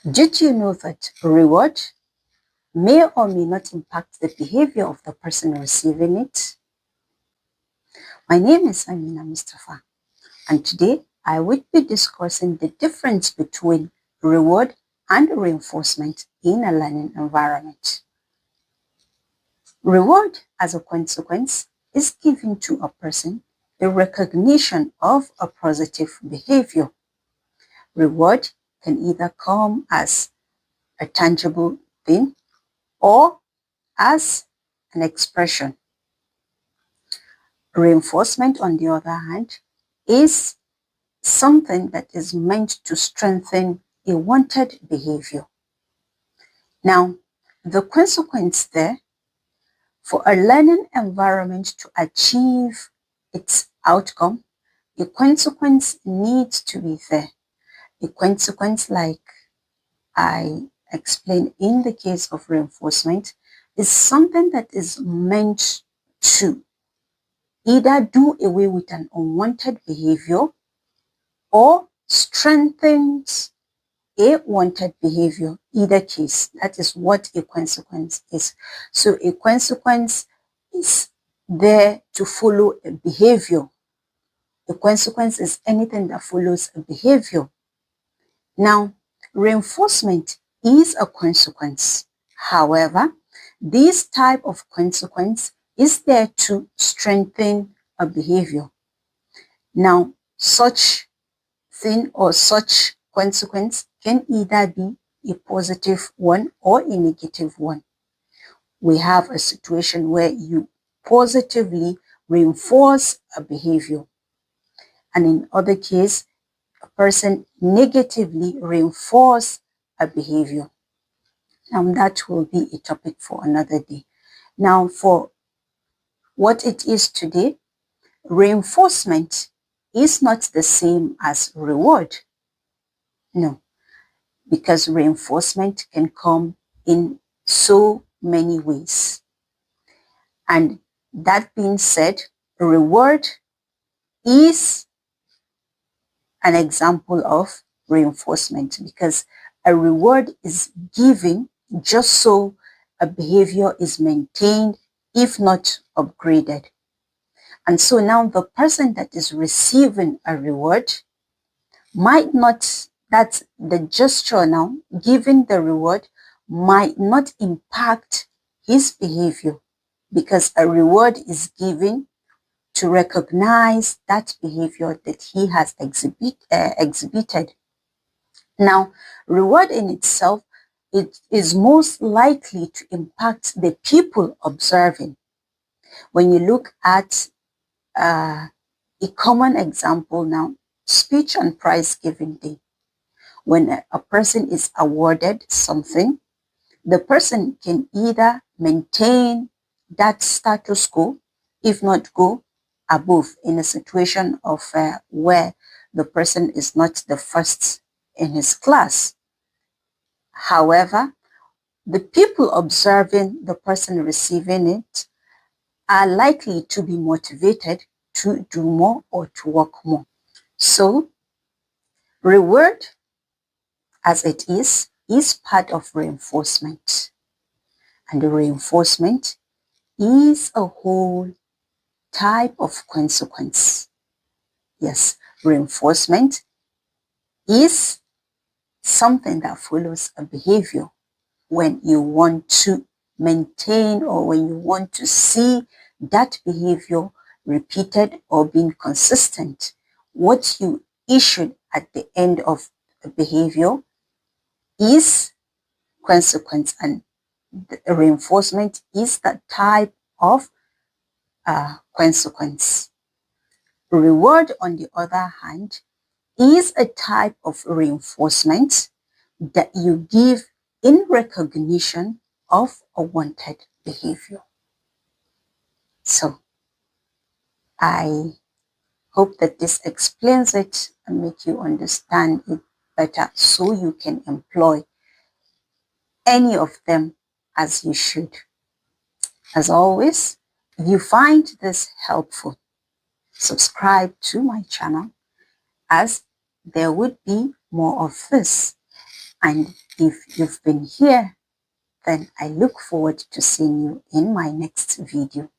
Did you know that reward may or may not impact the behavior of the person receiving it? My name is Amina Mustafa, and today I would be discussing the difference between reward and reinforcement in a learning environment. Reward, as a consequence, is given to a person the recognition of a positive behavior. Reward can either come as a tangible thing or as an expression. Reinforcement, on the other hand, is something that is meant to strengthen a wanted behavior. Now, the consequence there, for a learning environment to achieve its outcome, a consequence needs to be there. A consequence, like I explained in the case of reinforcement, is something that is meant to either do away with an unwanted behavior or strengthens a wanted behavior. Either case, that is what a consequence is. So a consequence is there to follow a behavior. A consequence is anything that follows a behavior. Now, reinforcement is a consequence. However, this type of consequence is there to strengthen a behavior. Now, such thing or such consequence can either be a positive one or a negative one. We have a situation where you positively reinforce a behavior, and in other case, a person negatively reinforce a behavior. Now, that will be a topic for another day. Now, for what it is today, reinforcement is not the same as reward. No, because reinforcement can come in so many ways. And that being said, reward is an example of reinforcement, because a reward is given just so a behavior is maintained, if not upgraded. And so now the person that is receiving a reward might not, that the gesture now, giving the reward, might not impact his behavior, because a reward is given to recognize that behavior that he has exhibited. Now, reward in itself, it is most likely to impact the people observing. When you look at a common example now, speech and prize giving day. When a person is awarded something, the person can either maintain that status quo, if not go above, in a situation of where the person is not the first in his class. However, the people observing the person receiving it are likely to be motivated to do more or to work more. So, reward, as it is part of reinforcement. And the reinforcement is a whole type of consequence. Yes, reinforcement is something that follows a behavior. When you want to maintain or when you want to see that behavior repeated or being consistent, what you issued at the end of a behavior is consequence, and the reinforcement is that type of consequence. Reward, on the other hand, is a type of reinforcement that you give in recognition of a wanted behavior. So, I hope that this explains it and make you understand it better, so you can employ any of them as you should. As always, if you find this helpful, subscribe to my channel, as there would be more of this. And if you've been here, then I look forward to seeing you in my next video.